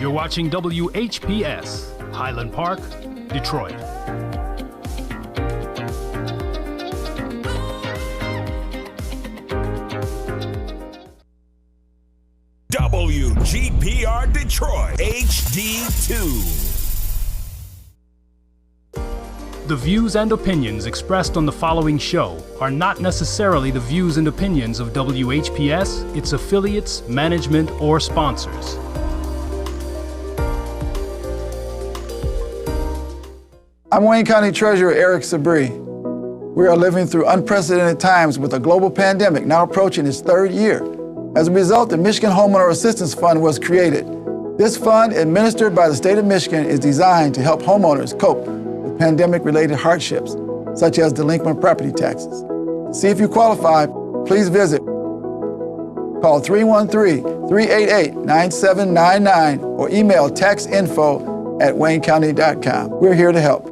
You're watching WHPS, Highland Park, Detroit. WGPR Detroit, HD2. The views and opinions expressed on the following show are not necessarily the views and opinions of WHPS, its affiliates, management, or sponsors. I'm Wayne County Treasurer Eric Sabree. We are living through unprecedented times with a global pandemic now approaching its third year. As a result, the Michigan Homeowner Assistance Fund was created. This fund, administered by the state of Michigan, is designed to help homeowners cope with pandemic-related hardships, such as delinquent property taxes. To see if you qualify, please visit. Call 313-388-9799 or email taxinfo@waynecounty.com. We're here to help.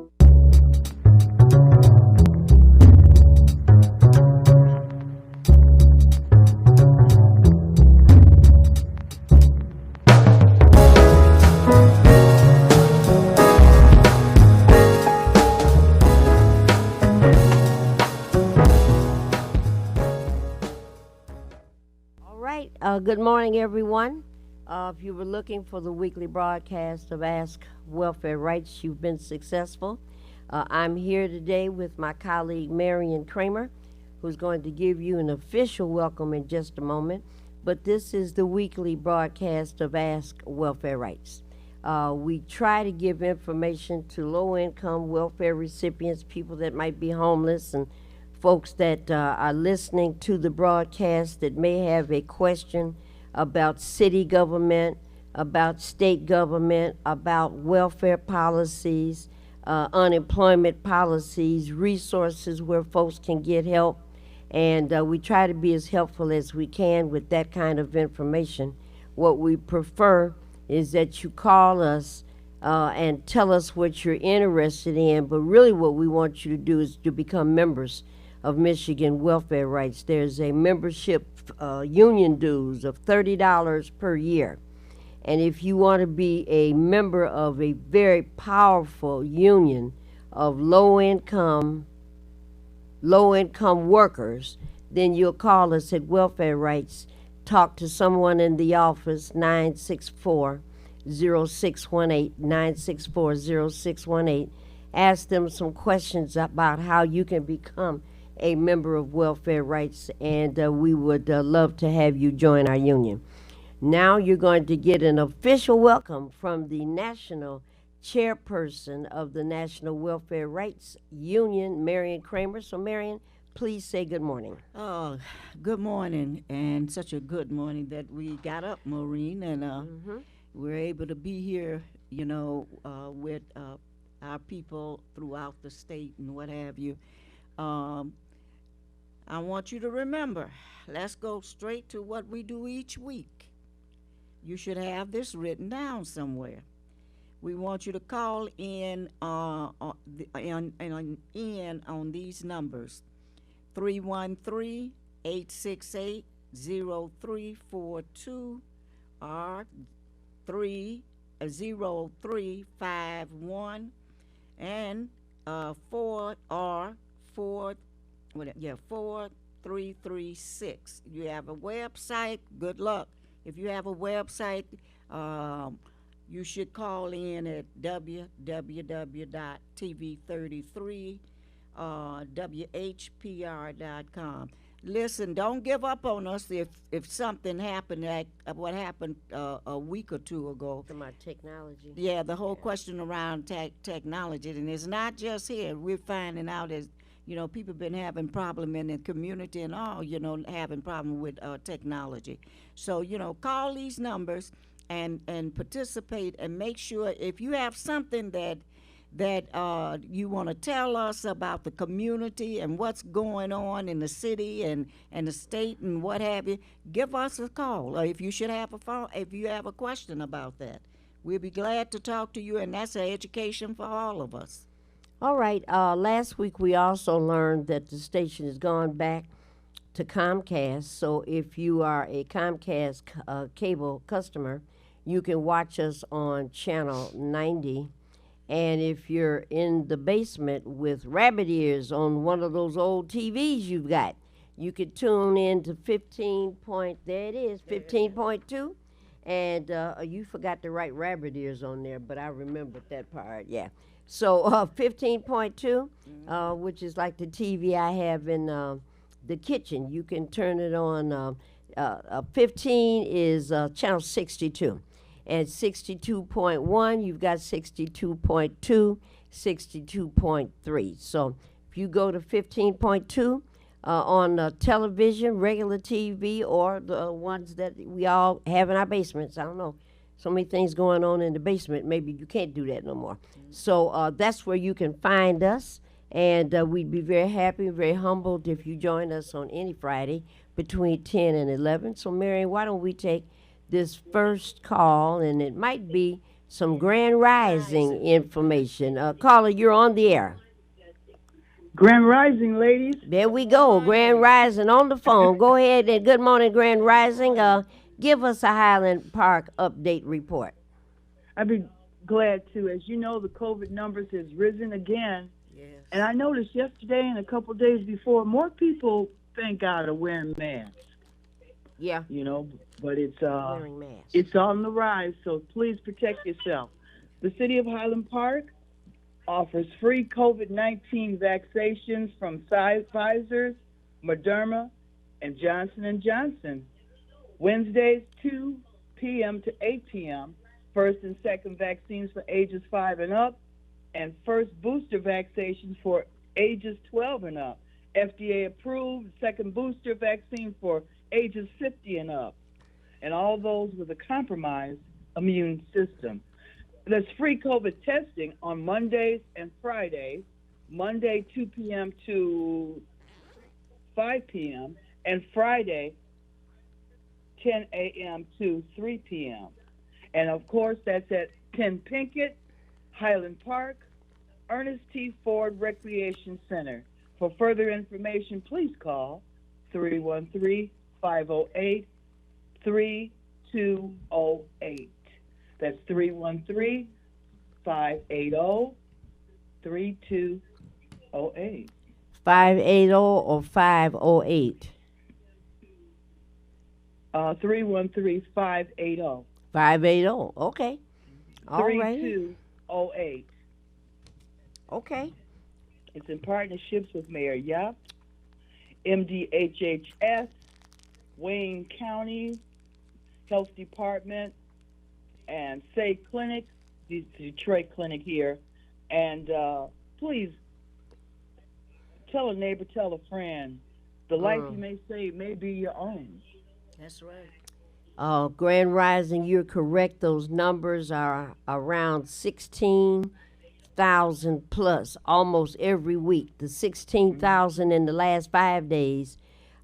Good morning, everyone. If you were looking for the weekly broadcast of Ask Welfare Rights, you've been successful. I'm here today with my colleague Marion Kramer, who's going to give you an official welcome in just a moment. But this is the weekly broadcast of Ask Welfare Rights. We try to give information to low-income welfare recipients, people that might be homeless, and folks that are listening to the broadcast that may have a question about city government, about state government, about welfare policies, unemployment policies, resources where folks can get help. And we try to be as helpful as we can with that kind of information. What we prefer is that you call us and tell us what you're interested in, but really what we want you to do is to become members of Michigan Welfare Rights. There's a membership union dues of $30 per year. And if you want to be a member of a very powerful union of low-income workers, then you'll call us at Welfare Rights. Talk to someone in the office, 964-0618, 964-0618. Ask them some questions about how you can become a member of Welfare Rights, and we would love to have you join our union. Now you're going to get an official welcome from the national chairperson of the National Welfare Rights Union, Marion Kramer. So Marion, please say good morning. Oh, good morning, and such a good morning that we got up, Maureen, and we're able to be here, with our people throughout the state and what have you. I want you to remember, let's go straight to what we do each week. You should have this written down somewhere. We want you to call in on these numbers: 313-868-0342 or 30351 and 4336. You have a website, good luck. If you have a website, you should call in at www.tv33whpr.com. Listen, don't give up on us if something happened like what happened a week or two ago. About technology. Yeah, the whole question around technology. And it's not just here. We're finding out as people been having problem in the community and all, having problem with technology. So, call these numbers and participate, and make sure if you have something that you want to tell us about the community and what's going on in the city and the state and what have you, give us a call. Or if you have a question about that, we'll be glad to talk to you, and that's an education for all of us. All right. Last week we also learned that the station has gone back to Comcast. So if you are a Comcast cable customer, you can watch us on channel 90. And if you're in the basement with rabbit ears on one of those old TVs you've got, you could tune in to 15.2. And you forgot to write rabbit ears on there, but I remembered that part, yeah. So 15.2, which is like the TV I have in the kitchen. You can turn it on. 15 is channel 62. And 62.1, you've got 62.2, 62.3. So if you go to 15.2 on television, regular TV, or the ones that we all have in our basements, I don't know, so many things going on in the basement, maybe you can't do that no more. So that's where you can find us, and we'd be very happy, very humbled if you join us on any Friday between 10 and 11. So Marion, why don't we take this first call, and it might be some Grand Rising information. Caller, you're on the air. Grand Rising, ladies. There we go, Grand Rising on the phone. Go ahead and good morning, Grand Rising. Give us a Highland Park update report. I'd be glad to. As you know, the COVID numbers has risen again. Yes. And I noticed yesterday and a couple of days before, more people, thank God, are wearing masks. Yeah. You know, but it's Wearing masks. it's on the rise, so please protect yourself. The city of Highland Park offers free COVID-19 vaccinations from Pfizer, Moderna, and Johnson & Johnson. Wednesdays, 2 p.m. to 8 p.m., first and second vaccines for ages 5 and up, and first booster vaccinations for ages 12 and up. FDA approved second booster vaccine for ages 50 and up, and all those with a compromised immune system. There's free COVID testing on Mondays and Fridays, Monday 2 p.m. to 5 p.m., and Friday 10 a.m. to 3 p.m. And of course, that's at 10 Pinkett, Highland Park, Ernest T. Ford Recreation Center. For further information, please call 313-508-3208. That's 313-580-3208. 580 or 508? 313-580. 580, okay. All right. 3208. Okay. It's in partnerships with Mayor Yap, MDHHS, Wayne County Health Department, and Say Clinic, the Detroit Clinic here. And please tell a neighbor, tell a friend. The life you may save may be your own. That's right. Grand Rising, you're correct. Those numbers are around 16,000 plus almost every week. The 16,000 in the last 5 days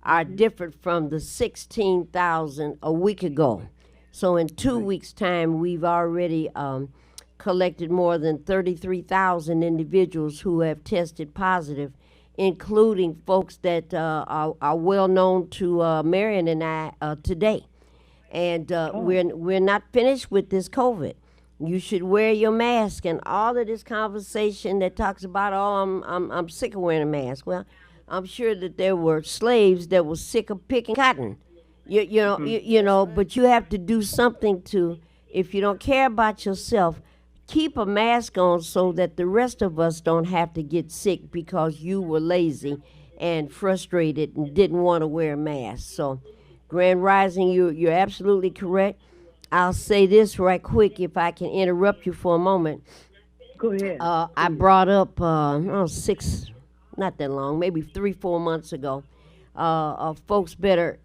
are different from the 16,000 a week ago. So in 2 weeks' time, we've already collected more than 33,000 individuals who have tested positive, including folks that are well known to Marion and I today. And we're not finished with this COVID. You should wear your mask, and all of this conversation that talks about, oh, I'm sick of wearing a mask. Well, I'm sure that there were slaves that were sick of picking cotton. You know, but you have to do something to, if you don't care about yourself, keep a mask on so that the rest of us don't have to get sick because you were lazy and frustrated and didn't want to wear a mask. So, Grand Rising, you're absolutely correct. I'll say this right quick if I can interrupt you for a moment. Go ahead. I brought up, six, not that long, maybe 3-4 months ago, folks better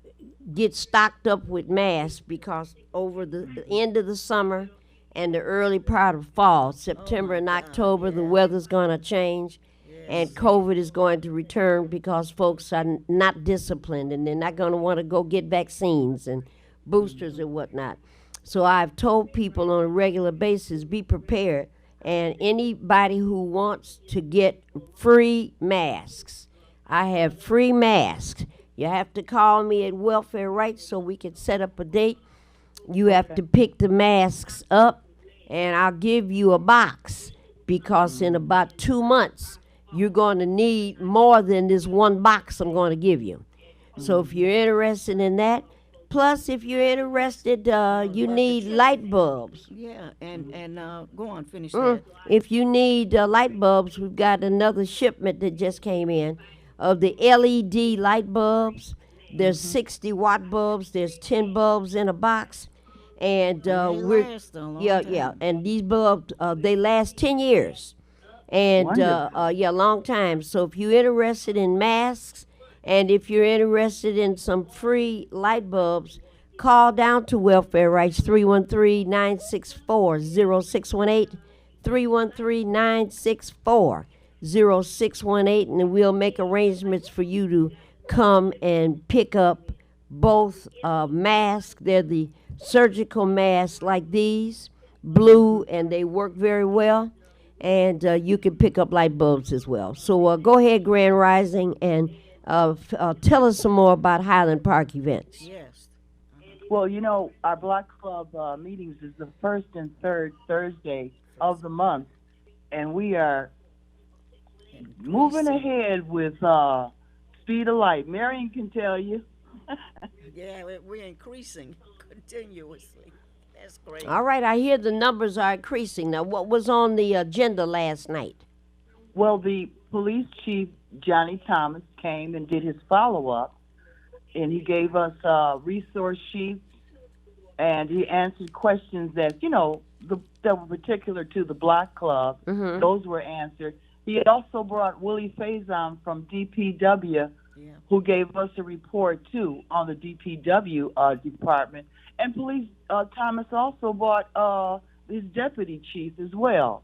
get stocked up with masks because over the end of the summer and the early part of fall, September and October, the weather's going to change. And COVID is going to return because folks are not disciplined and they're not going to want to go get vaccines and boosters and whatnot. So I've told people on a regular basis, be prepared. And anybody who wants to get free masks, I have free masks. You have to call me at Welfare Rights so we can set up a date. You have to pick the masks up, and I'll give you a box because in about 2 months, you're going to need more than this one box I'm going to give you. So if you're interested in that, plus if you're interested, you need light bulbs. Yeah, and go on, finish that. If you need light bulbs, we've got another shipment that just came in of the LED light bulbs. There's 60-watt bulbs. There's 10 bulbs in a box, and They we're last a long yeah, time. yeah. And these bulbs they last 10 years, and yeah, long time. So if you're interested in masks, and if you're interested in some free light bulbs, call down to Welfare Rights 313-964-0618, 313-964-0618, and we'll make arrangements for you to come and pick up both masks. They're the surgical masks like these, blue, and they work very well. And you can pick up light bulbs as well. So go ahead, Grand Rising, and tell us some more about Highland Park events. Yes. Well, you know, our Block Club meetings is the first and third Thursday of the month, and we are moving ahead with speed of light. Marion can tell you. Yeah, we're increasing continuously. That's great. All right, I hear the numbers are increasing. Now, what was on the agenda last night? Well, the police chief, Johnny Thomas, came and did his follow-up, and he gave us resource sheets, and he answered questions that, you know, that were particular to the Block Club. Those were answered. He also brought Willie Faison from DPW, who gave us a report, too, on the DPW department. And Police Thomas also brought his deputy chief as well.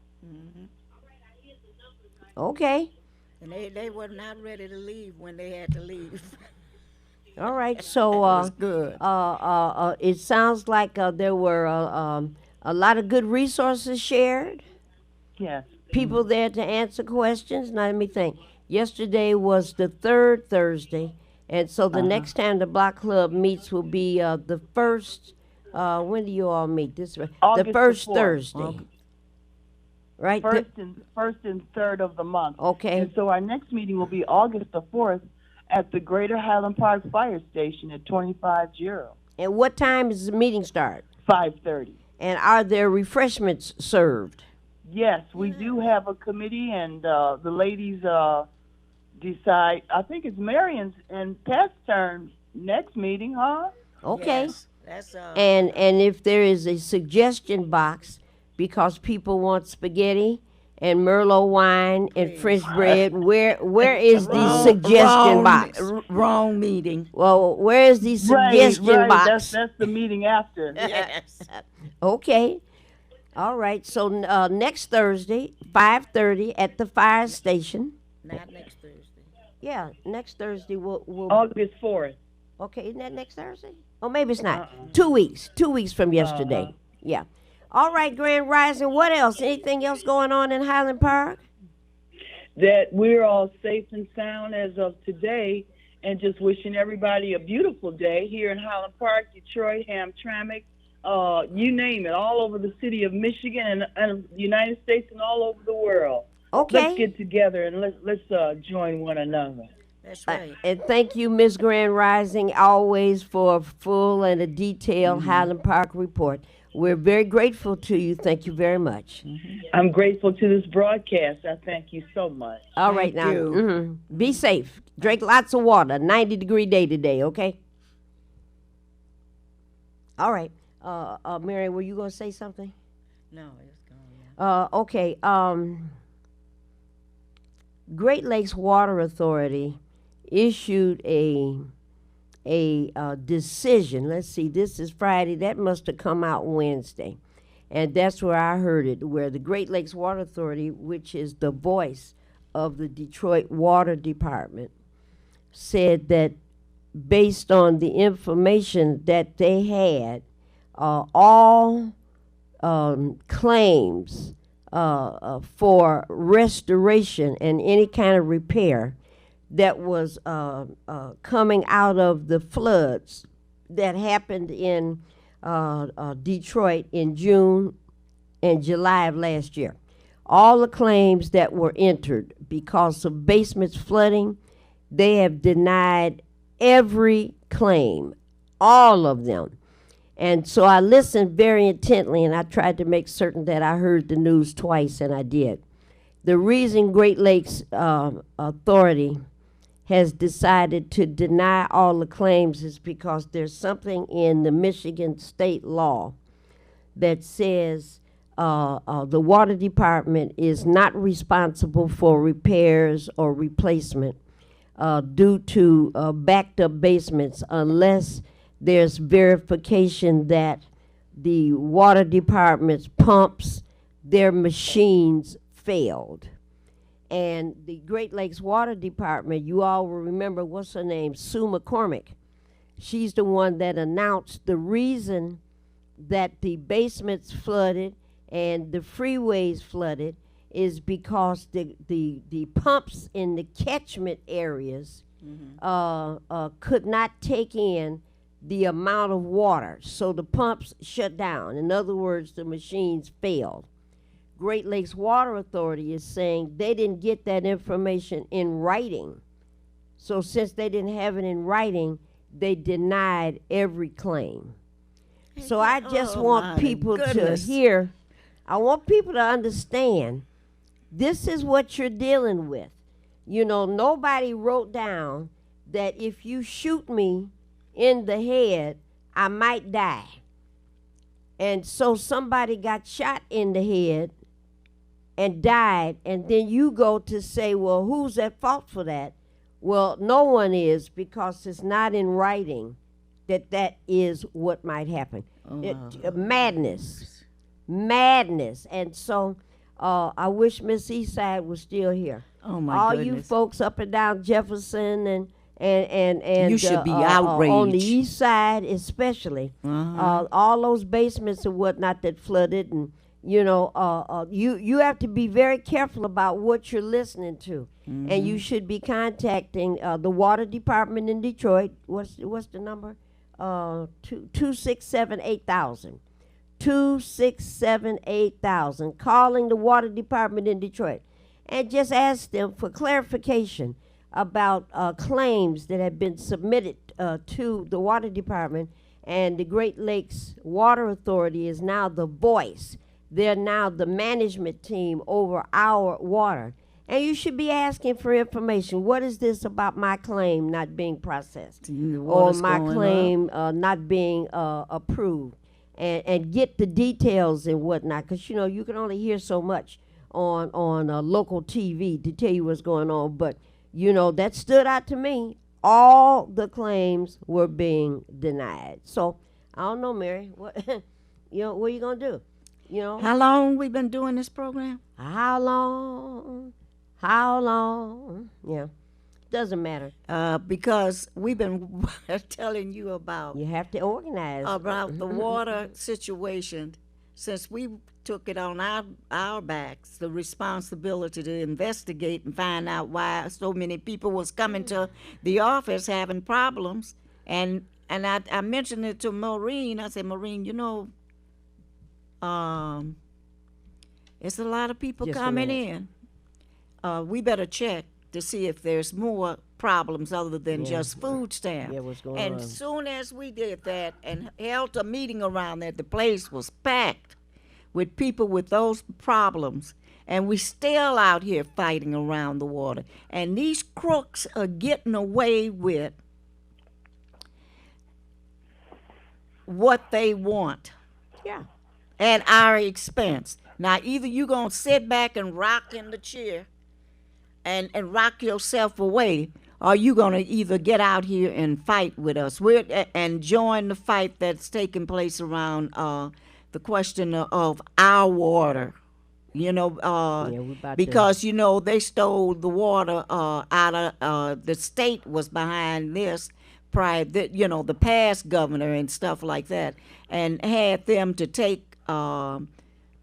Okay. And they were not ready to leave when they had to leave. All right. So That's good. it sounds like there were a lot of good resources shared. Yes. People there to answer questions. Now let me think. Yesterday was the third Thursday, and so the next time the Block Club meets will be the first. When do you all meet? August the first 4th. Thursday. Right. First and third of the month. Okay. And so our next meeting will be August the 4th at the Greater Highland Park Fire Station at 250. And what time does the meeting start? 5:30. And are there refreshments served? Yes, we do have a committee, and the ladies decide. I think it's Marion's and Pat's turn next meeting, huh? Okay. Yes, that's And if there is a suggestion box, because people want spaghetti and Merlot wine and French bread, where is the suggestion box? Wrong meeting. Well, where is the suggestion right. box? That's the meeting after. Yes. Okay. All right. So next Thursday, 5:30 at the fire station. Not next Thursday. Yeah, next Thursday we'll August 4th. Okay, isn't that next Thursday? Oh, maybe it's not. 2 weeks. 2 weeks from yesterday. Yeah. All right, Grand Rising. What else? Anything else going on in Highland Park? That we're all safe and sound as of today, and just wishing everybody a beautiful day here in Highland Park, Detroit, Hamtramck, you name it, all over the city of Michigan and the United States and all over the world. Okay. Let's get together and let's join one another. That's right. And thank you, Ms. Grand Rising, always for a full and a detailed Highland Park report. We're very grateful to you. Thank you very much. I'm grateful to this broadcast. I thank you so much. All right, now. Be safe. Drink lots of water. 90-degree day today, okay? All right. Mary, were you going to say something? No, it's gone now. Okay. Great Lakes Water Authority issued a decision. Let's see, this is Friday. That must have come out Wednesday. And that's where I heard it, where the Great Lakes Water Authority, which is the voice of the Detroit Water Department, said that based on the information that they had, all claims for restoration and any kind of repair that was coming out of the floods that happened in Detroit in June and July of last year. All the claims that were entered because of basements flooding, they have denied every claim, all of them. And so I listened very intently, and I tried to make certain that I heard the news twice, and I did. The reason Great Lakes Authority has decided to deny all the claims is because there's something in the Michigan state law that says the water department is not responsible for repairs or replacement due to backed up basements unless there's verification that the water department's pumps, their machines failed. And the Great Lakes Water Department, you all will remember, what's her name, Sue McCormick. She's the one that announced the reason that the basements flooded and the freeways flooded is because the pumps in the catchment areas could not take in the amount of water, so the pumps shut down. In other words, the machines failed. Great Lakes Water Authority is saying they didn't get that information in writing. So since they didn't have it in writing, they denied every claim. So I just want people to hear, I want people to understand, this is what you're dealing with. You know, nobody wrote down that if you shoot me in the head, I might die. And so somebody got shot in the head and died, and then you go to say, well, who's at fault for that? Well, no one is, because it's not in writing that that is what might happen. Madness. And so I wish Miss Eastside was still here. Oh, my all goodness. You folks up and down Jefferson and you should be outraged. On the east side especially, all those basements and whatnot that flooded, and you know, you have to be very careful about what you're listening to, and you should be contacting the water department in Detroit. What's the number? 267-8000. 267-8000. Calling the water department in Detroit, and just ask them for clarification about claims that have been submitted to the water department. And the Great Lakes Water Authority is now the voice. They're now the management team over our water. And you should be asking for information. What is this about my claim not being processed? Or my claim not being approved? And get the details and whatnot. Because, you know, you can only hear so much on local TV to tell you what's going on. But, you know, that stood out to me. All the claims were being denied. So, I don't know, Mary. What, you know, what are you going to do? You know, how long we been doing this program? How long? Yeah, doesn't matter. Because we've been telling you about. You have to organize about the water situation since we took it on our backs, the responsibility to investigate and find out why so many people was coming to the office having problems. And I mentioned it to Maureen. I said, Maureen, you know, it's a lot of people Just coming in. We better check to see if there's more problems other than just food stamps. Yeah, what's going and on? soon as we did that and held a meeting around that, the place was packed with people with those problems. And we still out here fighting around the water. And these crooks are getting away with what they want. Yeah. At our expense. Now, either you going to sit back and rock in the chair and rock yourself away, or you going to either get out here and fight with us and join the fight that's taking place around the question of our water. You know, because, you know, they stole the water out of, the state was behind this prior, you know, the past governor and stuff like that, and had them to take the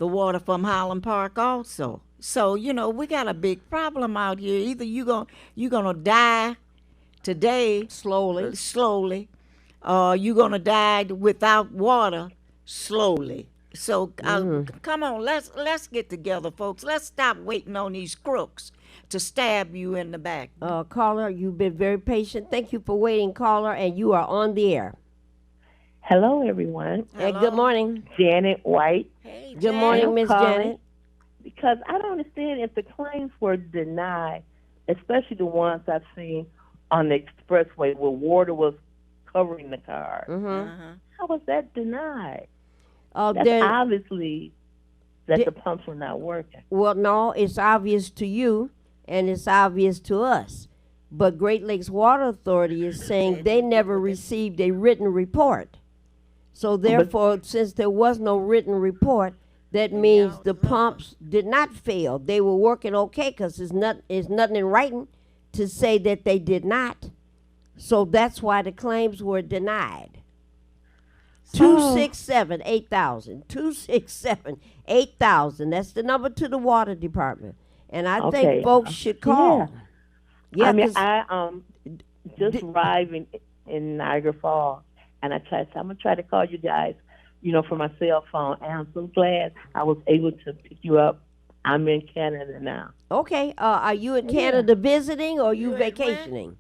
water from Highland Park also. So, you know, we got a big problem out here. Either you're gonna die today slowly, you're gonna die without water slowly. So come on, let's get together, folks. Let's stop waiting on these crooks to stab you in the back. Caller, you've been very patient. Thank you for waiting, caller, and you are on the air. Hello, everyone. And good morning. Janet White. Hey, Good morning, I'm Miss calling Janet. Because I don't understand if the claims were denied, especially the ones I've seen on the expressway where water was covering the car. How was that denied? That's obviously that the pumps were not working. Well, no, it's obvious to you, and it's obvious to us. But Great Lakes Water Authority is saying they never received a written report. So therefore, since there was no written report, that means the pumps did not fail. They were working okay because there's nothing in writing to say that they did not. So that's why the claims were denied. 267-8000. 267-8000. That's the number to the water department. And I think folks should call. Yeah, I mean, I just arriving in Niagara Falls, and I'm gonna try to call you guys, from my cell phone. And I'm so glad I was able to pick you up. I'm in Canada now. Okay. Are you in Canada visiting or are you vacationing?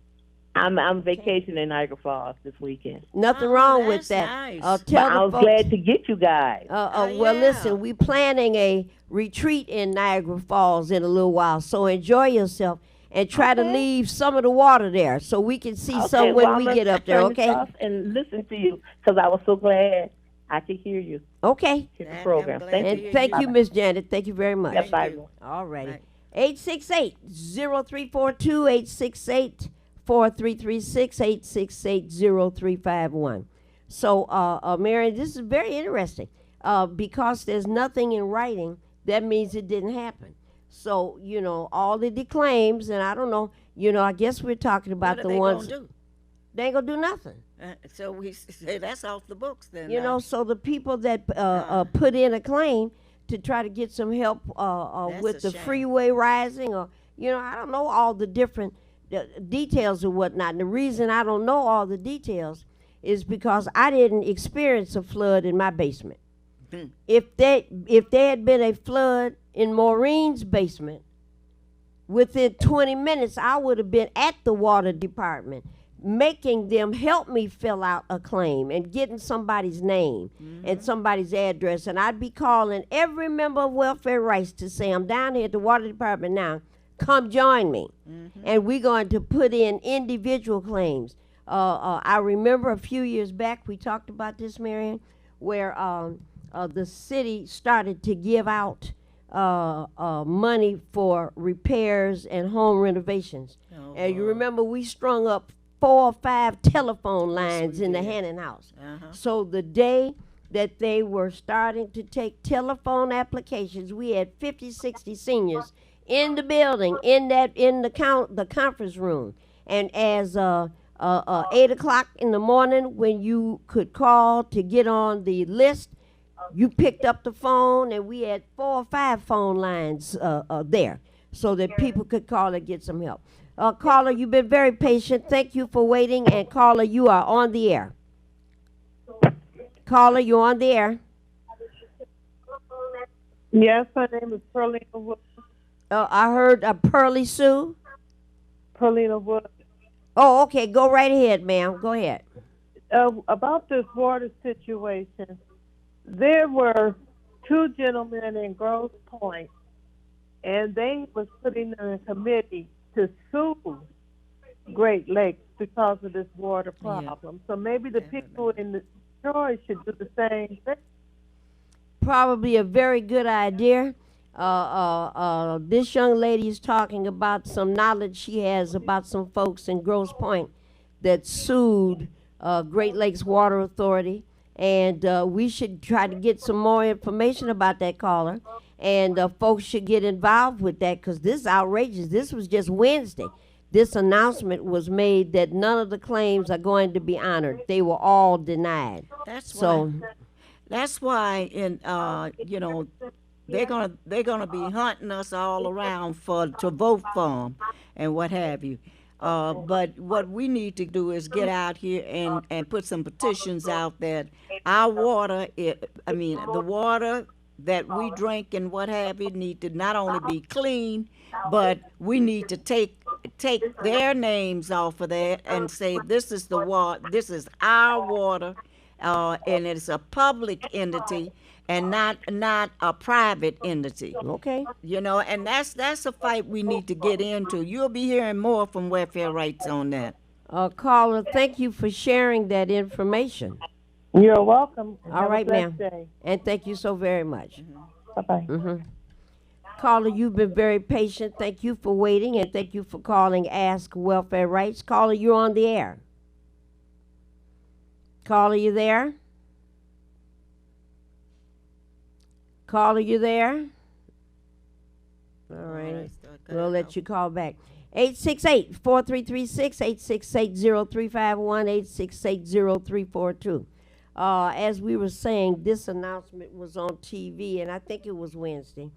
I'm vacationing in Niagara Falls this weekend. Nothing wrong with that. Nice. But I was glad to get you guys. Well, listen, we're planning a retreat in Niagara Falls in a little while, so enjoy yourself and try to leave some of the water there so we can see some when we get up there, okay? And listen to you because I was so glad I could hear you. Okay. Hear the program. Thank you, Miss Janet. Thank you very much. Yeah, bye, everyone. All righty. 868-0342, 868-4336, 868-0351. So, Mary, this is very interesting. Because there's nothing in writing, that means it didn't happen. So, all of the claims, and I don't know, I guess we're talking about the ones. Gonna do? They ain't gonna do nothing. So we say that's off the books then. So the people that put in a claim to try to get some help with the freeway rising, or I don't know all the different details or whatnot. And the reason I don't know all the details is because I didn't experience a flood in my basement. If there had been a flood in Maureen's basement, within 20 minutes I would have been at the water department making them help me fill out a claim and getting somebody's name and somebody's address, and I'd be calling every member of Welfare Rights to say, I'm down here at the water department now, come join me. And we're going to put in individual claims. I remember a few years back we talked about this, Marion, where the city started to give out money for repairs and home renovations. And you remember we strung up 4 or 5 telephone lines in the Hannon house. So the day that they were starting to take telephone applications, we had 50, 60 seniors in the building, in the conference room. And as 8 o'clock in the morning, when you could call to get on the list, you picked up the phone, and we had 4 or 5 phone lines there so that people could call and get some help. Caller, you've been very patient. Thank you for waiting. And caller, you are on the air. Caller, you're on the air. Yes, my name is Perlina Wood. I heard Pearly Sue. Perlina Wood. Oh, okay. Go right ahead, ma'am. Go ahead. About this water situation, there were 2 gentlemen in Grosse Pointe, and they was putting in a committee to sue Great Lakes because of this water problem. So maybe the people in Detroit should do the same thing. Probably a very good idea. This young lady is talking about some knowledge she has about some folks in Grosse Pointe that sued Great Lakes Water Authority. And we should try to get some more information about that, caller. And folks should get involved with that because this is outrageous. This was just Wednesday. This announcement was made that none of the claims are going to be honored. They were all denied. That's why they're gonna be hunting us all around to vote for them and what have you. But what we need to do is get out here and put some petitions out that our water, the water that we drink and what have you, need to not only be clean, but we need to take their names off of that and say this is this is our water, and it's a public entity and not a private entity. Okay. You know, and that's a fight we need to get into. You'll be hearing more from Welfare Rights on that. Caller, thank you for sharing that information. You're welcome. All right, ma'am. Day. And thank you so very much. Bye-bye. Caller, you've been very patient. Thank you for waiting, and thank you for calling Ask Welfare Rights. Caller, you're on the air. Caller, you there? Caller, you there? All right. We'll let you call back. 868-4336, 868-0351, 868-0342. As we were saying, this announcement was on TV, and I think it was Wednesday.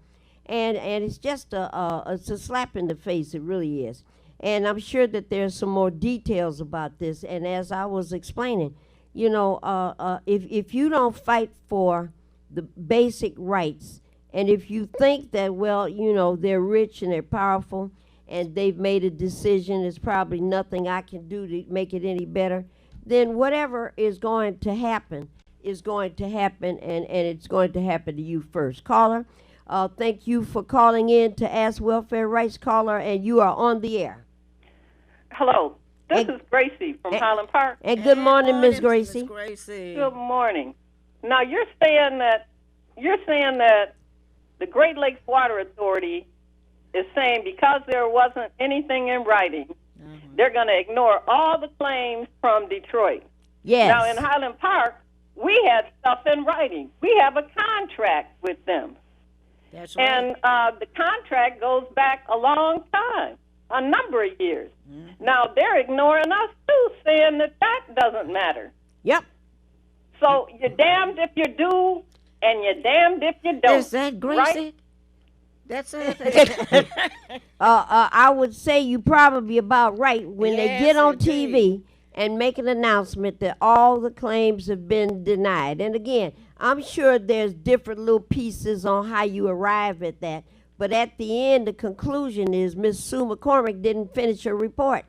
And it's just it's a slap in the face, it really is. And I'm sure that there's some more details about this. And as I was explaining, you know, if you don't fight for the basic rights, and if you think that, well, you know, they're rich and they're powerful, and they've made a decision, there's probably nothing I can do to make it any better, then whatever is going to happen is going to happen, and it's going to happen to you first. Caller, thank you for calling in to Ask Welfare Rights. Caller, and you are on the air. Hello, this is Gracie from Highland Park. And good morning, Miss Gracie. Good morning. Now you're saying that the Great Lakes Water Authority is saying because there wasn't anything in writing, they're going to ignore all the claims from Detroit. Yes. Now in Highland Park, we had stuff in writing. We have a contract with them. That's right. And the contract goes back a long time, a number of years. Now they're ignoring us too, saying that doesn't matter. Yep. So you're damned if you do, and you're damned if you don't. Is that Gracie? Right? That's it. I would say you probably about right when they Yes, get on indeed. TV and make an announcement that all the claims have been denied. And again, I'm sure there's different little pieces on how you arrive at that. But at the end, the conclusion is Miss Sue McCormick didn't finish her report.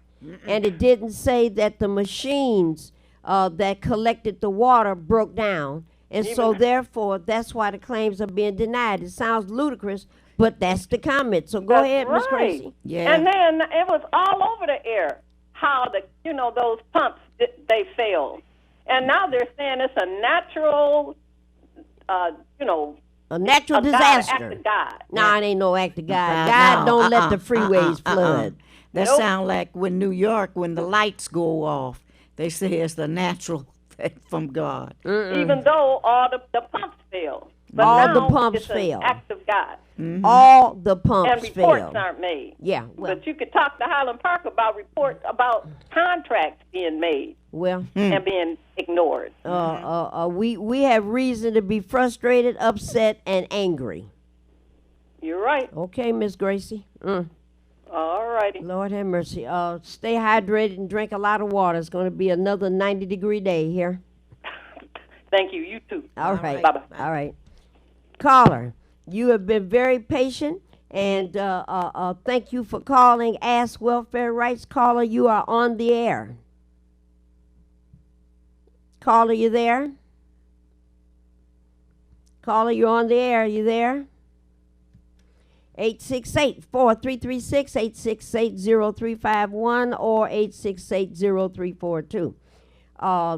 And it didn't say that the machines that collected the water broke down. And so therefore, that's why the claims are being denied. It sounds ludicrous, but that's the comment. So go ahead, Miss Gracie. Yeah. And then it was all over the air how those pumps they failed, and now they're saying it's a natural, A natural a God, disaster. act of God. No, it ain't no act of God. No, God don't let the freeways flood. That Nope. sound like when New York, when the lights go off, they say it's the natural thing from God. Even though all the pumps failed. But All now the pumps it's an failed. act of God. All the pumps And reports failed. aren't made. Yeah, well, But you could talk to Highland Park about reports about contracts being made well, and being ignored. we have reason to be frustrated, upset, and angry. You're right. Okay, Miss Gracie. All righty. Lord have mercy. Stay hydrated and drink a lot of water. It's going to be another 90-degree day here. Thank you. You too. All right. Bye-bye. All right. Caller, you have been very patient, and thank you for calling Ask Welfare Rights. Caller, you are on the air. Caller, you there? Caller, you're on the air. You there? 868-4336, 868-0351, or 868-0342.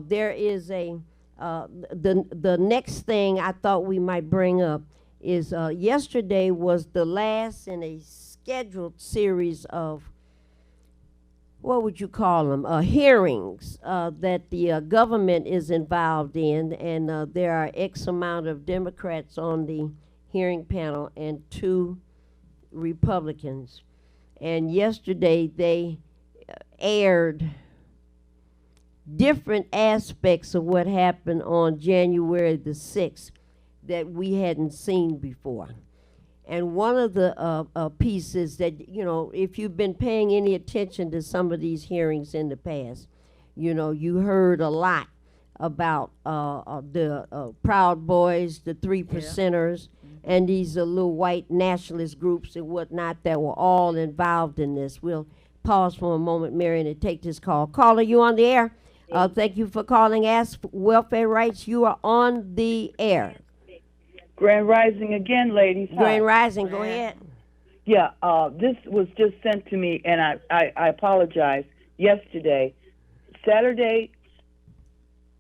There is the next thing I thought we might bring up is yesterday was the last in a scheduled series of, what would you call them, hearings that the government is involved in, and there are X amount of Democrats on the hearing panel and 2 Republicans. And yesterday they aired different aspects of what happened on January the 6th that we hadn't seen before. And one of the pieces that, you know, if you've been paying any attention to some of these hearings in the past, you know, you heard a lot about the Proud Boys, the Three Percenters, and these little white nationalist groups and whatnot that were all involved in this. We'll pause for a moment, Marion, and take this call. Caller, you on the air? Thank you for calling Ask Welfare Rights. You are on the air. Grand Rising again, ladies. Hi. Grand Rising, go ahead. Yeah, this was just sent to me, and I apologize. Yesterday, Saturday,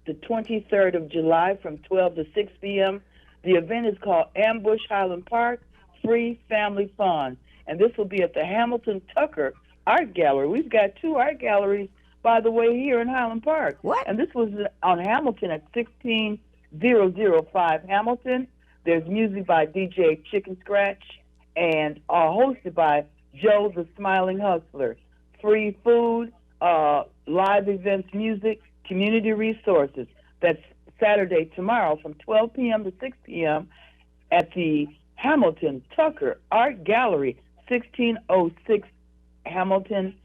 the 23rd of July, from 12 to 6 p.m. The event is called Ambush Highland Park Free Family Fun, and this will be at the Hamilton Tucker Art Gallery. We've got 2 art galleries, by the way, here in Highland Park. What? And this was on Hamilton at 16005 Hamilton. There's music by DJ Chicken Scratch and hosted by Joe the Smiling Hustler. Free food, live events, music, community resources. That's Saturday, tomorrow, from 12 p.m. to 6 p.m. at the Hamilton Tucker Art Gallery, 1606 Hamilton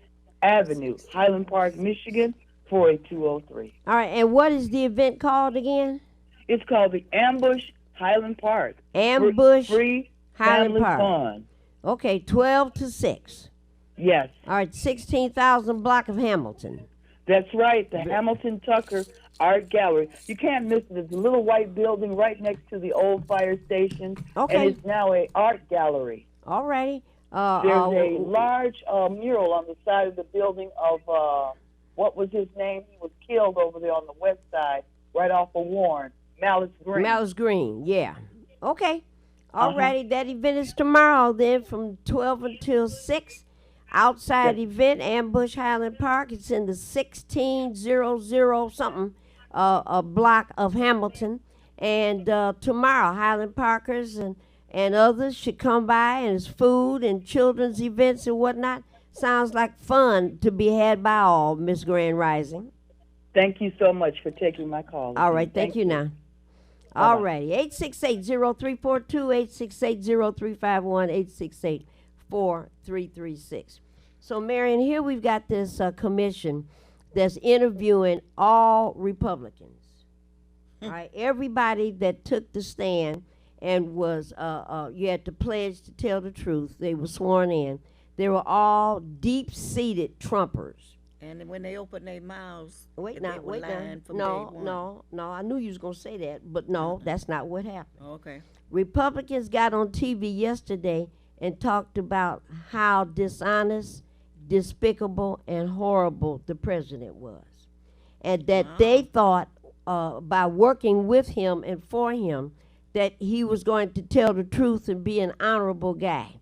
Avenue, Highland Park, Michigan, 48203. All right, and what is the event called again? It's called the Ambush Highland Park. Ambush Free Highland Family Park. Fun. Okay, 12 to 6. Yes. All right, 16,000 block of Hamilton. That's right, the Hamilton Tucker Art Gallery. You can't miss it. It's a little white building right next to the old fire station. Okay. And it's now a art gallery. All righty. There's a large mural on the side of the building of, what was his name? He was killed over there on the west side, right off of Warren. Malice Green. Malice Green, yeah. Okay. All righty. That event is tomorrow then from 12 until 6. Outside event, Ambush Highland Park. It's in the 1600 something block of Hamilton. And tomorrow, Highland Parkers and others should come by, and it's food and children's events and whatnot. Sounds like fun to be had by all, Miss Grand Rising. Thank you so much for taking my call. All right, thank you now. All righty, 868-0342, 868-0351, 868-4336. So, Marion, here we've got this commission that's interviewing all Republicans. All right, everybody that took the stand and was, you had to pledge to tell the truth. They were sworn in. They were all deep-seated Trumpers. And when they opened their mouths, Wait they now, were wait now. lying from day one. No. I knew you was gonna say that, but no, that's not what happened. Okay. Republicans got on TV yesterday and talked about how dishonest, despicable, and horrible the president was, and that they thought by working with him and for him that he was going to tell the truth and be an honorable guy.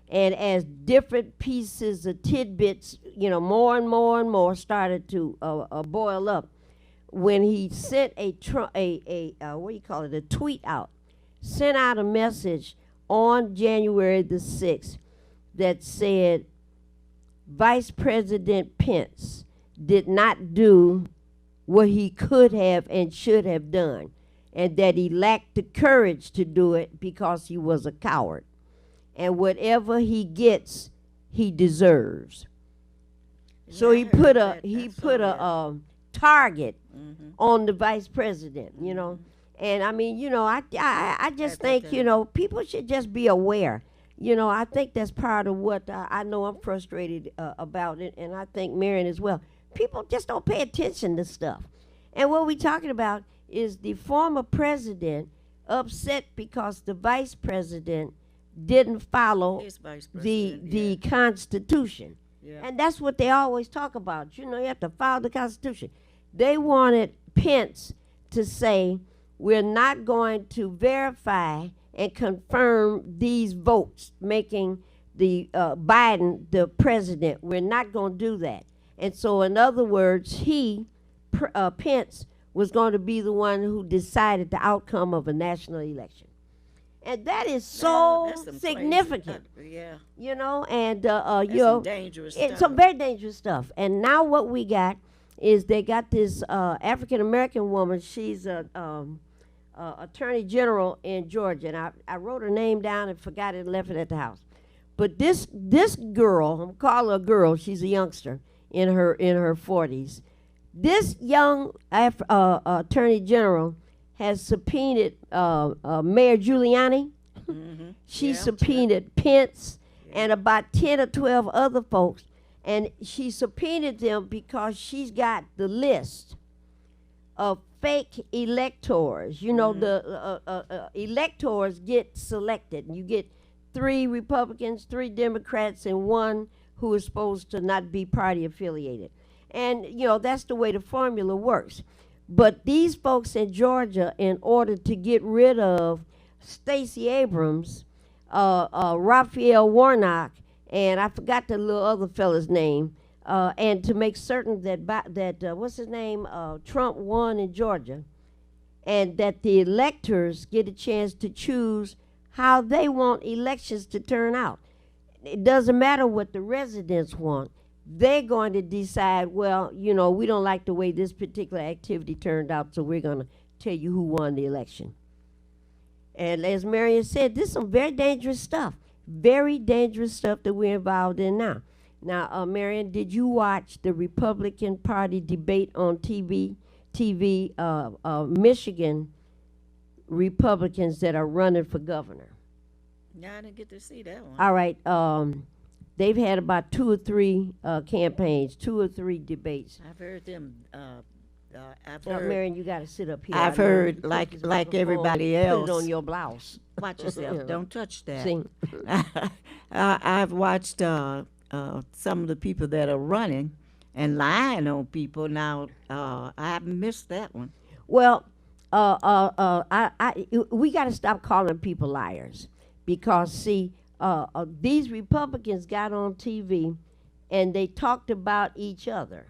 And as different pieces of tidbits, you know, more and more started to boil up, when he sent a tweet out, sent out a message on January the 6th that said Vice President Pence did not do what he could have and should have done, and that he lacked the courage to do it because he was a coward. And whatever he gets, he deserves. So he put a target on the vice president, you know. And I mean, you know, I just think, you know, people should just be aware. You know, I think that's part of what I know I'm frustrated about it, and I think Marion as well. People just don't pay attention to stuff. And what we're talking about is the former president upset because the vice president didn't follow the Constitution. Yeah. And that's what they always talk about. You know, you have to follow the Constitution. They wanted Pence to say, we're not going to verify and confirm these votes, making the Biden the president. We're not going to do that. And so, in other words, Pence was going to be the one who decided the outcome of a national election. And that is so significant, you know, and, you know, it's some very dangerous stuff. And now what we got is they got this African-American woman. She's a attorney general in Georgia, and I wrote her name down and forgot it and left it at the house. But this girl, I'm calling her a girl, she's a youngster in her 40s. This young attorney general has subpoenaed Mayor Giuliani. She subpoenaed Pence and about 10 or 12 other folks, and she subpoenaed them because she's got the list of fake electors. You know, the electors get selected. You get 3 Republicans, 3 Democrats, and 1 who is supposed to not be party affiliated. And, you know, that's the way the formula works. But these folks in Georgia, in order to get rid of Stacey Abrams, Raphael Warnock, and I forgot the little other fella's name, and to make certain that what's his name, Trump won in Georgia, and that the electors get a chance to choose how they want elections to turn out. It doesn't matter what the residents want. They're going to decide, well, you know, we don't like the way this particular activity turned out, so we're going to tell you who won the election. And as Marion said, this is some very dangerous stuff. Very dangerous stuff that we're involved in now. Now, Marion, did you watch the Republican Party debate on TV? Michigan Republicans that are running for governor. Yeah, I didn't get to see that one. All right. They've had about 2 or 3 campaigns, 2 or 3 debates. I've heard them. I've Now, heard. Marion, you got to sit up here. I've I know heard you put like this like microphone, everybody Put else. it on your blouse. Watch yourself. Don't touch that. See? I've watched some of the people that are running and lying on people. Now I haven't missed that one. Well, we got to stop calling people liars, because see, these Republicans got on TV and they talked about each other.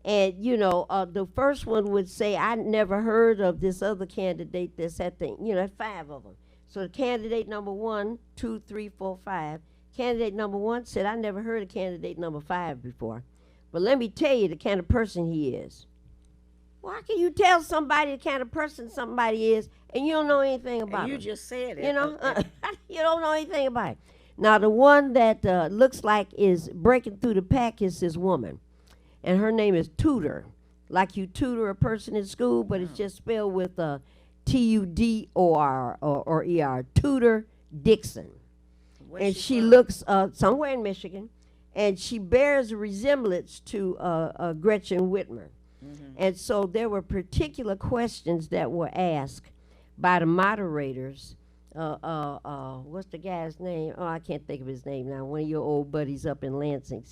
And, you know, the first one would say, I never heard of this other candidate that's at the, you know, 5 of them. So the candidate number 1, 2, 3, 4, 5. Candidate number 1 said, I never heard of candidate number 5 before. But let me tell you the kind of person he is. Why can you tell somebody the kind of person somebody is and you don't know anything about You him? just said it. You know, you don't know anything about it. Now, the one that looks like is breaking through the pack is this woman. And her name is Tudor. Like you tutor a person in school, but it's just spelled with Tudor or ER. Tudor Dixon. And she looks somewhere in Michigan, and she bears a resemblance to Gretchen Whitmer. And so there were particular questions that were asked by the moderators. What's the guy's name? Oh, I can't think of his name now. One of your old buddies up in Lansing,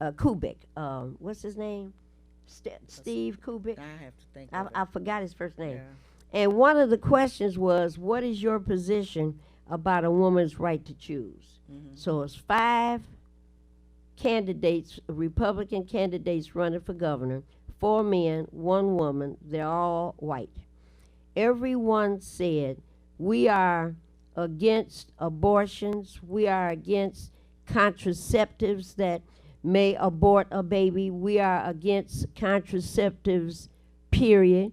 Kubik. What's his name? Steve Kubik. I have to think. I forgot his first name. Yeah. And one of the questions was, what is your position about a woman's right to choose? So it's 5 candidates, Republican candidates running for governor, 4 men, 1 woman. They're all white. Everyone said, we are against abortions. We are against contraceptives that may abort a baby. We are against contraceptives, period.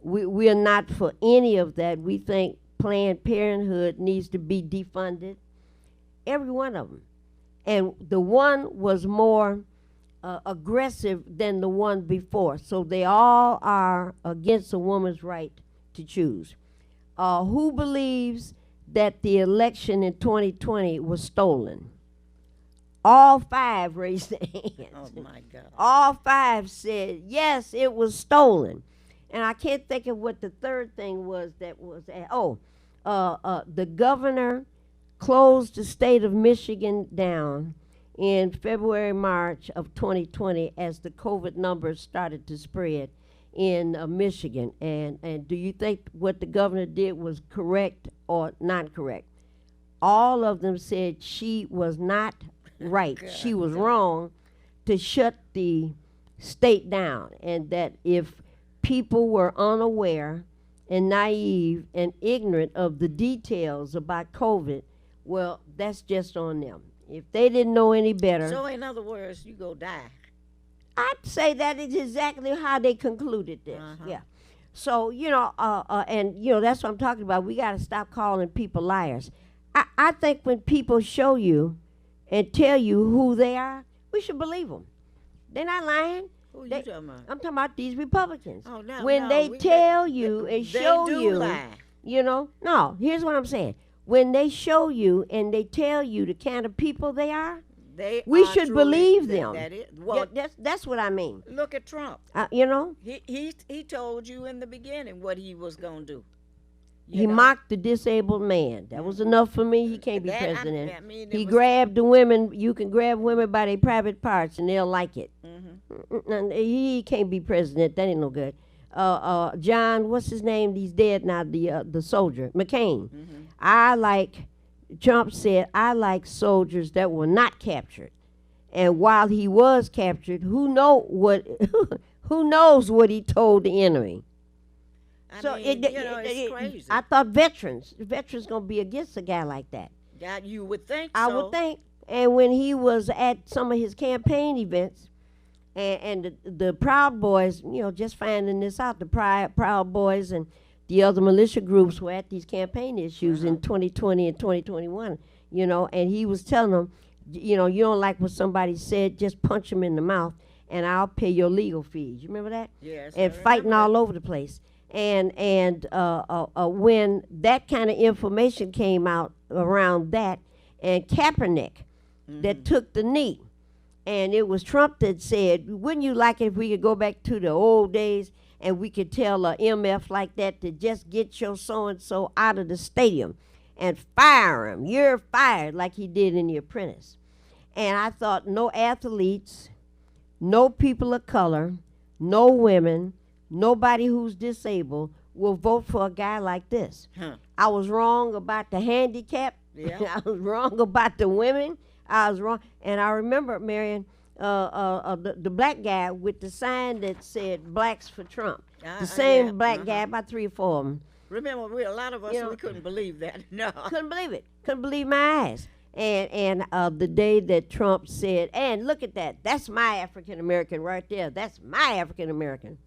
We are not for any of that. We think Planned Parenthood needs to be defunded. Every one of them. And the one was more aggressive than the one before. So they all are against a woman's right to choose. Who believes that the election in 2020 was stolen? All 5 raised their hands. Oh my God. All 5 said, yes, it was stolen. And I can't think of what the third thing was that was, the governor closed the state of Michigan down in February, March of 2020 as the COVID numbers started to spread in Michigan. And do you think what the governor did was correct or not correct? All of them said she was not right. She was wrong to shut the state down, and that if people were unaware and naive and ignorant of the details about COVID, well, that's just on them. If they didn't know any better. So in other words, you go die. I'd say that is exactly how they concluded this. Yeah. So, and, that's what I'm talking about. We got to stop calling people liars. I think when people show you and tell you who they are, we should believe them. They're not lying. Who you talking about? I'm talking about these Republicans. Oh, no, when no, they tell you and show they do you, lie. No, here's what I'm saying. When they show you and they tell you the kind of people they are, we should believe them. Well, that's what I mean. Look at Trump. He told you in the beginning what he was going to do. He mocked the disabled man. That was enough for me. He can't be president. He grabbed the women. You can grab women by their private parts and they'll like it. He can't be president. That ain't no good. John, what's his name? He's dead now. The soldier, McCain. Trump said, I like soldiers that were not captured. And while he was captured, who knows what he told the enemy? It's crazy. I thought veterans gonna be against a guy like that. You would think I would think. And when he was at some of his campaign events, and the Proud Boys, just finding this out, the Proud Boys and the other militia groups were at these campaign issues in 2020 and 2021, and he was telling them, you don't like what somebody said, just punch them in the mouth, and I'll pay your legal fees. You remember that? Yes. And fighting all over the place. And when that kind of information came out around that, and Kaepernick that took the knee, and it was Trump that said, wouldn't you like it if we could go back to the old days and we could tell a MF like that to just get your so-and-so out of the stadium and fire him. You're fired, like he did in The Apprentice. And I thought no athletes, no people of color, no women, nobody who's disabled will vote for a guy like this. I was wrong about the handicap. Yeah. I was wrong about the women. I was wrong. And I remember, Marion, the black guy with the sign that said Blacks for Trump. The same black guy, about 3 or 4 of them. Remember, a lot of us, we couldn't believe that. No. Couldn't believe it. Couldn't believe my eyes. And the day that Trump said, and look at that, that's my African American right there. That's my African American.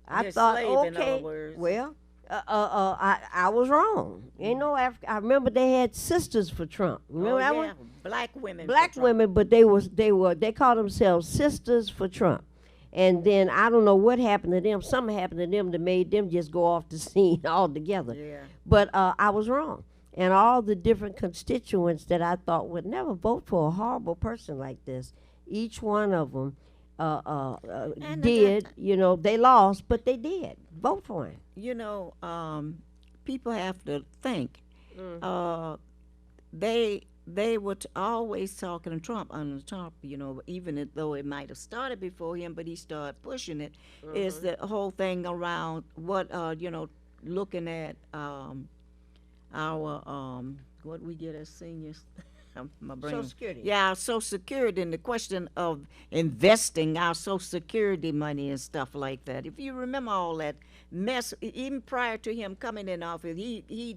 I thought, slave, okay, in other words. well, I was wrong. I remember they had sisters for Trump. Remember that one? Black women. Black women, but they called themselves Sisters for Trump. And then I don't know what happened to them. Something happened to them that made them just go off the scene altogether. Yeah. But I was wrong. And all the different constituents that I thought would never vote for a horrible person like this, each one of them did. They lost, but they did vote for him. People have to think. They were always talking to Trump on the top, even though it might have started before him, but he started pushing it. Is the whole thing around what, looking at our, what we get as seniors. My brain. Social Security. Yeah, our Social Security, and the question of investing our Social Security money and stuff like that. If you remember all that mess, even prior to him coming in office, he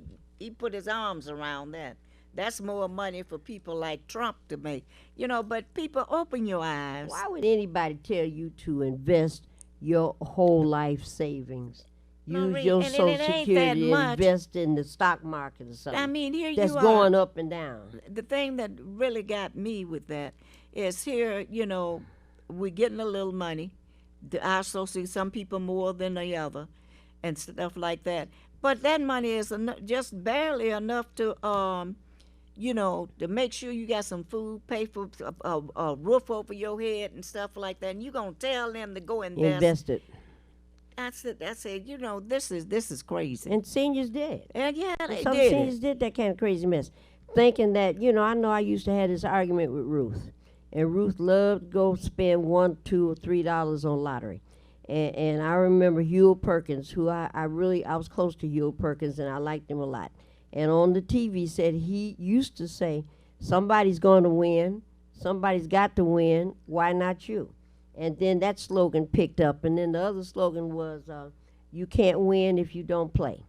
put his arms around that. That's more money for people like Trump to make. But people, open your eyes. Why would anybody tell you to invest your whole life savings? Use your Social Security to invest in the stock market or something. I mean, here that's you are. going up and down. The thing that really got me with that is here, we're getting a little money. Our Social, some people more than the other, and stuff like that. But that money is just barely enough to, to make sure you got some food, pay for a roof over your head and stuff like that. And you're gonna tell them to go invest it. I said, this is crazy. And seniors did. And some seniors did that kind of crazy mess, thinking that, I know I used to have this argument with Ruth, and Ruth loved to go spend $1, $2, or $3 on lottery. And I remember Hewell Perkins, who I was close to Hewell Perkins, and I liked him a lot. And on the TV said he used to say, somebody's going to win, somebody's got to win, why not you? And then that slogan picked up. And then the other slogan was, you can't win if you don't play.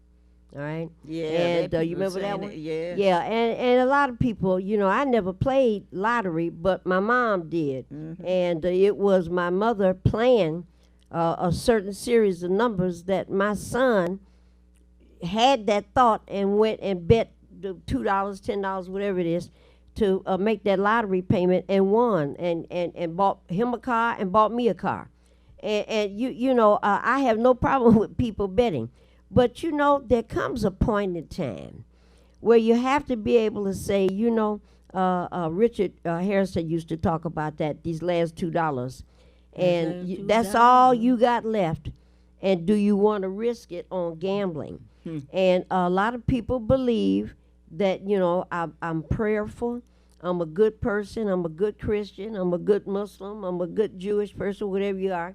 All right? Yeah. And you remember that one? Yeah. Yeah, and a lot of people, I never played lottery, but my mom did. And it was my mother playing a certain series of numbers that my son had that thought and went and bet the $2, $10, whatever it is, to make that lottery payment and won and bought him a car and bought me a car. And you know, I have no problem with people betting. But, you know, there comes a point in time where you have to be able to say, you know, Richard Harrison used to talk about that, these last $2. And that's all you got left. And do you want to risk it on gambling? And a lot of people believe that, you know, I'm prayerful, I'm a good person, I'm a good Christian, I'm a good Muslim, I'm a good Jewish person, whatever you are.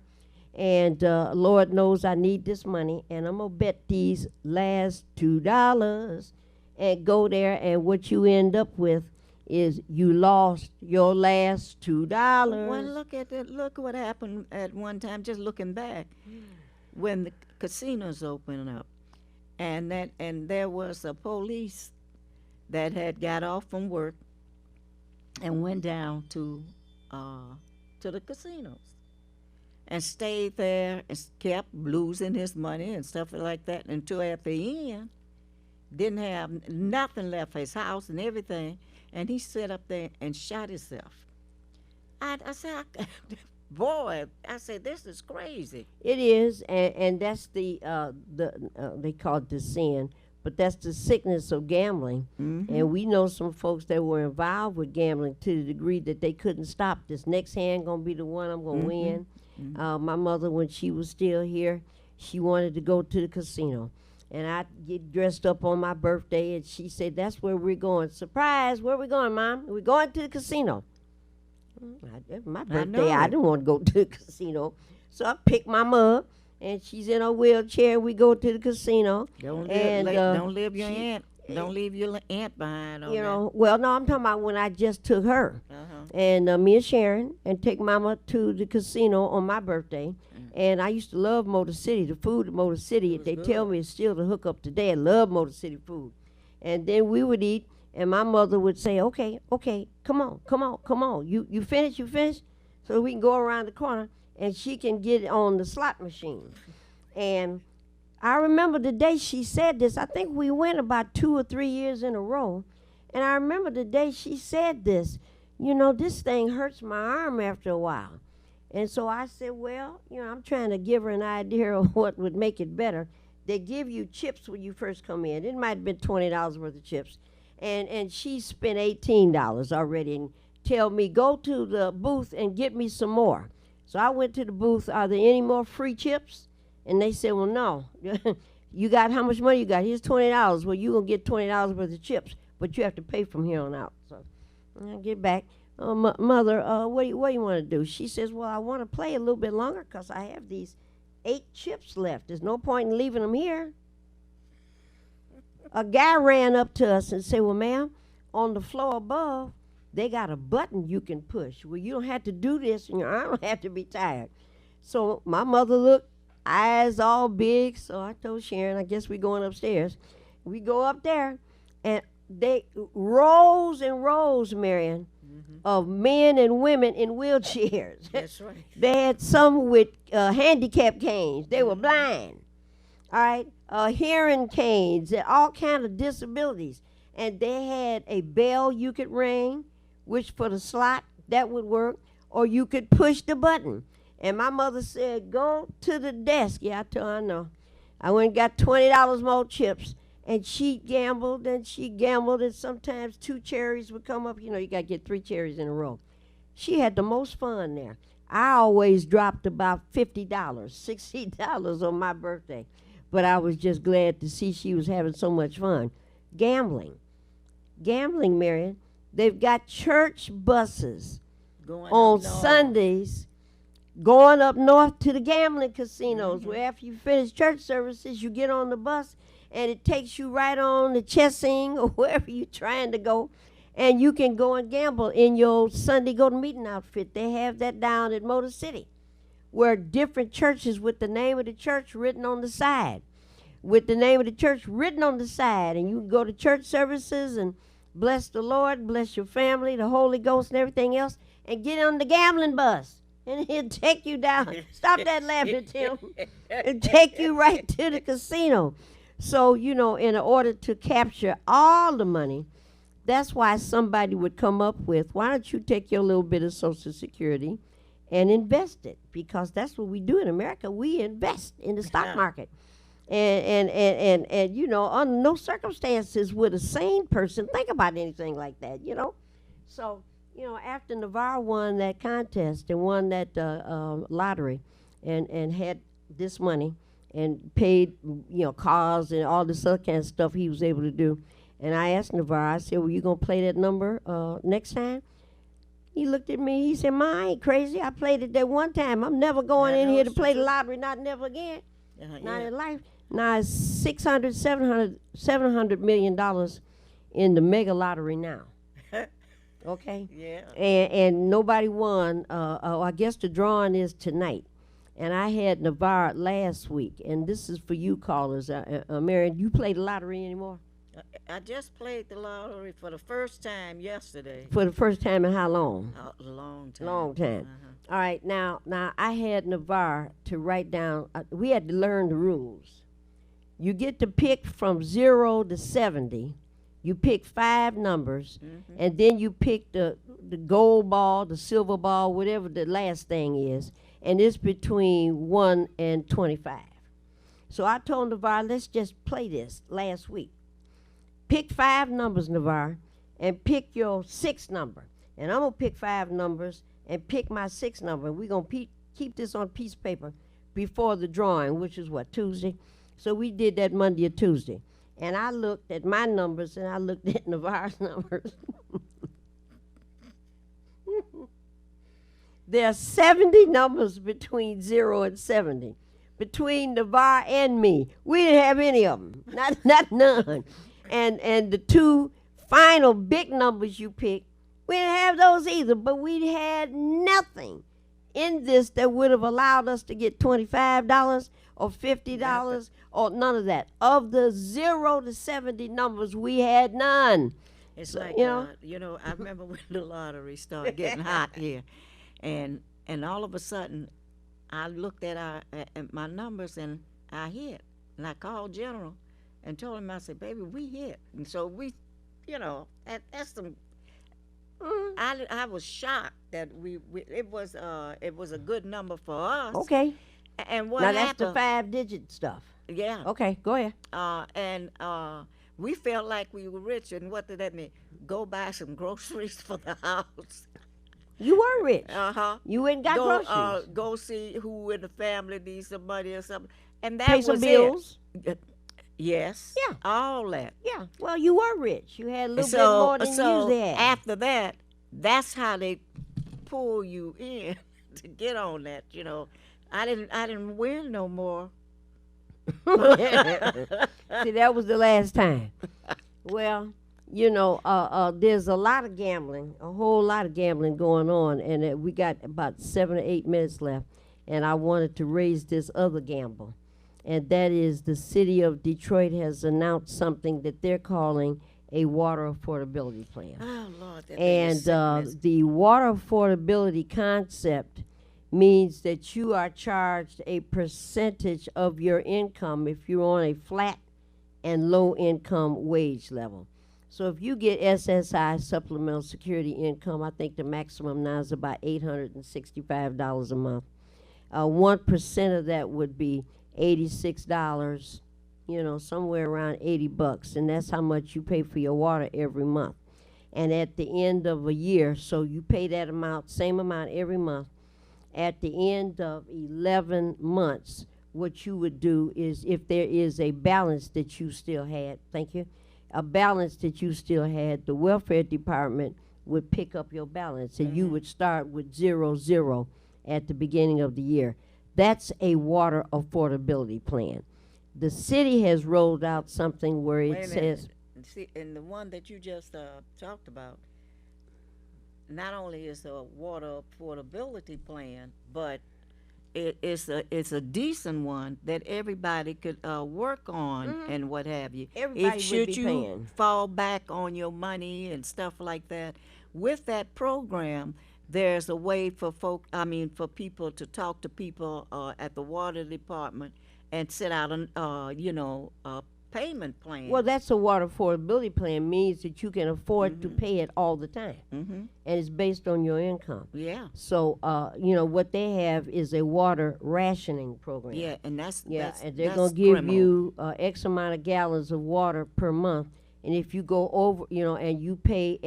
And Lord knows I need this money, and I'm going to bet these last $2 and go there, and what you end up with is you lost your last $2. Well, look at it. Look what happened at one time, just looking back, when the casinos opened up, and there was a police that had got off from work and went down to the casinos and stayed there and kept losing his money and stuff like that until at the end didn't have nothing left, his house and everything, and he sat up there and shot himself. I said, boy, I said, this is crazy. It is, and that's they call it the sin, but that's the sickness of gambling. And we know some folks that were involved with gambling to the degree that they couldn't stop. This next hand gonna be the one I'm gonna win. My mother, when she was still here, she wanted to go to the casino. And I get dressed up on my birthday, and she said, that's where we're going. Surprise, where we going, Mom? We're going to the casino. My birthday, I didn't want to go to the casino. So I picked my mom, and she's in a wheelchair. We go to the casino. Don't leave your aunt behind on you know, well, no, I'm talking about when I just took her. And me and Sharon, and take Mama to the casino on my birthday. And I used to love Motor City. The food at Motor City, they tell me it's still the hookup today. I love Motor City food. And then we would eat, and my mother would say, okay, come on. You finish? So we can go around the corner, and she can get on the slot machine. And I remember the day she said this. I think we went about 2 or 3 years in a row. And I remember the day she said this, you know, this thing hurts my arm after a while. And so I said, well, you know, I'm trying to give her an idea of what would make it better. They give you chips when you first come in. It might have been $20 worth of chips. And she spent $18 already and tell me, go to the booth and get me some more. So I went to the booth, are there any more free chips? And they said, well, no. You got how much money you got? Here's $20. Well, you're going to get $20 worth of chips, but you have to pay from here on out. So I get back. Mother, what do you want to do? She says, well, I want to play a little bit longer because I have these 8 chips left. There's no point in leaving them here. A guy ran up to us and said, well, ma'am, on the floor above, they got a button you can push. Well, you don't have to do this and your arm don't have to be tired. So my mother looked, eyes all big, so I told Sharon, I guess we're going upstairs. We go up there, and they rows and rows, Marion, of men and women in wheelchairs. That's right. They had some with handicap canes. They were blind. All right, hearing canes, all kind of disabilities. And they had a bell you could ring, which for the slot, that would work, or you could push the button. And my mother said, go to the desk. Yeah, I told her, I know. I went and got $20 more chips. And she gambled, and sometimes 2 cherries would come up. You know, you got to get 3 cherries in a row. She had the most fun there. I always dropped about $50, $60 on my birthday. But I was just glad to see she was having so much fun. Gambling, Marion. They've got church buses on Sundays going up north to the gambling casinos, where after you finish church services, you get on the bus, and it takes you right on to Chessing or wherever you're trying to go, and you can go and gamble in your Sunday go-to-meeting outfit. They have that down at Motor City, where different churches with the name of the church written on the side, and you can go to church services and bless the Lord, bless your family, the Holy Ghost, and everything else, and get on the gambling bus and he'll take you down. Stop that laughing, Tim. And take you right to the casino. So, you know, in order to capture all the money, that's why somebody would come up with, why don't you take your little bit of Social Security and invest it? Because that's what we do in America. We invest in the stock market. And you know, under no circumstances would a sane person think about anything like that, you know? So, you know, after Navarre won that contest and won that lottery and had this money and paid, you know, cars and all this other kind of stuff he was able to do. And I asked Navarre, I said, well, you going to play that number next time? He looked at me, he said, Ma, I ain't crazy. I played it that one time. I'm never going in here to play the lottery, not never again. Not in life. Now it's $700 million in the mega lottery now. Okay? Yeah. And nobody won. I guess the drawing is tonight. And I had Navarre last week. And this is for you callers. Marion, you play the lottery anymore? I just played the lottery for the first time yesterday. For the first time in how long? A long time. Long time. All right, now I had Navarre to write down, we had to learn the rules. You get to pick from 0 to 70. You pick 5 numbers, and then you pick the gold ball, the silver ball, whatever the last thing is, and it's between 1 and 25. So I told Navarre, let's just play this last week. Pick 5 numbers, Navarre, and pick your 6th number. And I'm going to pick 5 numbers and pick my 6th number. We're going to keep this on a piece of paper before the drawing, which is what, Tuesday? So we did that Monday or Tuesday. And I looked at my numbers and I looked at Navarre's numbers. There are 70 numbers between 0 and 70. Between Navarre and me. We didn't have any of them. Not none. And the 2 final big numbers you picked, we didn't have those either, but we had nothing in this that would have allowed us to get $25 or $50 or none of that. Of the 0 to 70 numbers, we had none. It's So, like, you know? I remember when the lottery started getting hot here, and all of a sudden, I looked at my numbers and I hit, and I called General and told him, I said, baby, we hit. And so we, you know, that's some, I was shocked that it was a good number for us. Okay. And what now happened? that's the 5-digit stuff. Yeah. Okay, go ahead. And we felt like we were rich, and what did that mean? Go buy some groceries for the house. You were rich. Uh-huh. You went and got groceries. Go see who in the family needs some money or something. And that Pay was some bills. it. Yes. Yeah. All that. Yeah. Well, you were rich. You had a little bit more than you usually had. After that, that's how they pull you in to get on that, you know. I didn't win no more. See, that was the last time. Well, you know, there's a lot of gambling, a whole lot of gambling going on, and we got about 7 or 8 minutes left, and I wanted to raise this other gamble, and that is the city of Detroit has announced something that they're calling a water affordability plan. Oh, Lord. And the water affordability concept means that you are charged a percentage of your income if you're on a flat and low income wage level. So if you get SSI, supplemental security income, I think the maximum now is about $865 a month. 1% of that would be $86, you know, somewhere around $80, and that's how much you pay for your water every month. And at the end of a year, so you pay that amount, same amount every month. At the end of 11 months, what you would do is, if there is a balance that you still had, thank you, a balance that you still had, the welfare department would pick up your balance, and you would start with 0 at the beginning of the year. That's a water affordability plan. The city has rolled out something where it says, see, and the one that you just talked about, not only is a water affordability plan, but it's a decent one that everybody could work on and what have you. Everybody if would be you paying. fall back on your money and stuff like that, with that program, there's a way for for people to talk to people at the water department and set out a payment plan. Well, that's a water affordability plan, means that you can afford to pay it all the time. And it's based on your income. Yeah. So, what they have is a water rationing program. Yeah, and that's and they're that's going to give criminal. you X amount of gallons of water per month. And if you go over, and you pay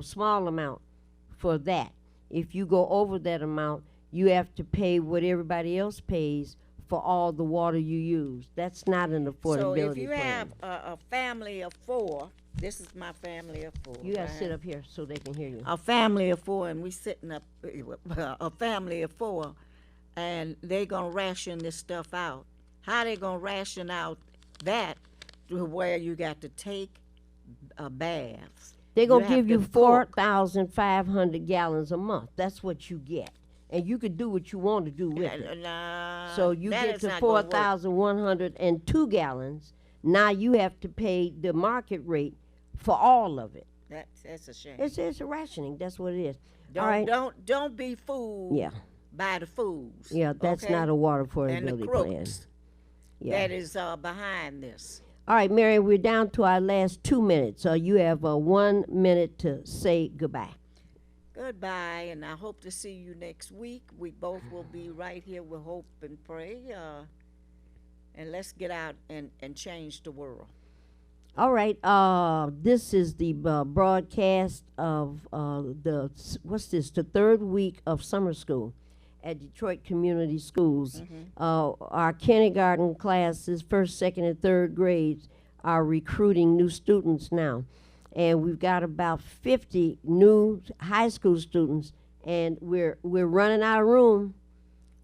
small amount for that. If you go over that amount, you have to pay what everybody else pays for all the water you use. That's not an affordability So if you plan. have a family of 4, this is my family of 4. You gotta right? sit up here so they can hear you. A family of 4, and we sitting up, a family of 4, and they gonna ration this stuff out. How they gonna ration out that to where you got to take baths? They're gonna have give to you cook. 4,500 gallons a month. That's what you get. And you can do what you want to do with it. So you that get is to not gonna work. 4,102 gallons. Now you have to pay the market rate for all of it. That's a shame. It's a rationing. That's what it is. Don't, all right. don't be fooled Yeah. by the fools. Yeah, that's okay? not a water And the affordability plan. crooks Yeah. that is behind this. All right, Mary, we're down to our last 2 minutes. So you have 1 minute to say goodbye. Goodbye, and I hope to see you next week. We both will be right here with Hope and Pray. And let's get out and change the world. All right, this is the broadcast of the third week of summer school at Detroit Community Schools. Our kindergarten classes, first, second, and third grades, are recruiting new students now. And we've got about 50 new high school students, and we're running out of room.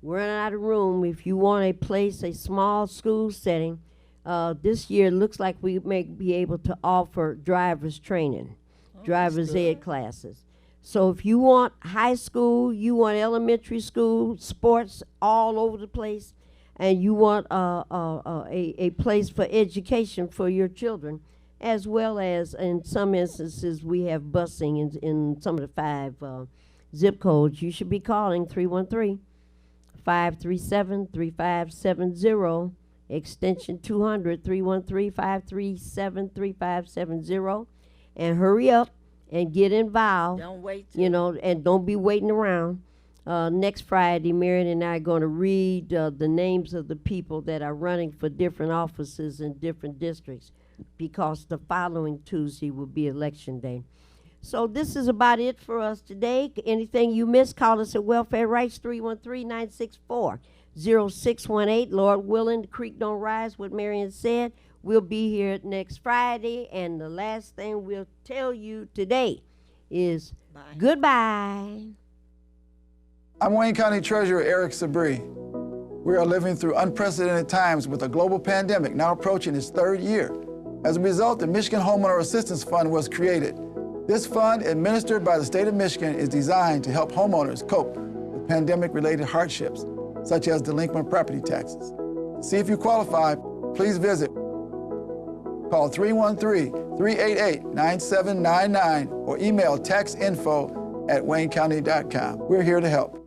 We're running out of room. If you want a place, a small school setting, this year it looks like we may be able to offer driver's training, driver's ed classes. So if you want high school, you want elementary school, sports all over the place, and you want a place for education for your children, as well as in some instances we have busing in some of the 5 zip codes, you should be calling 313-537-3570, extension 200, 313-537-3570, and hurry up and get involved. Don't wait. And don't be waiting around. Next Friday, Marion and I are going to read the names of the people that are running for different offices in different districts, because the following Tuesday will be election day. So this is about it for us today. Anything you missed, call us at Welfare Rights, 313-964-0618. Lord willing, the creek don't rise, what Marion said. We'll be here next Friday, and the last thing we'll tell you today is goodbye. I'm Wayne County Treasurer Eric Sabri. We are living through unprecedented times with a global pandemic now approaching its 3rd year. As a result, the Michigan Homeowner Assistance Fund was created. This fund, administered by the state of Michigan, is designed to help homeowners cope with pandemic-related hardships, such as delinquent property taxes. To see if you qualify, please visit. Call 313-388-9799 or email taxinfo@waynecounty.com. We're here to help.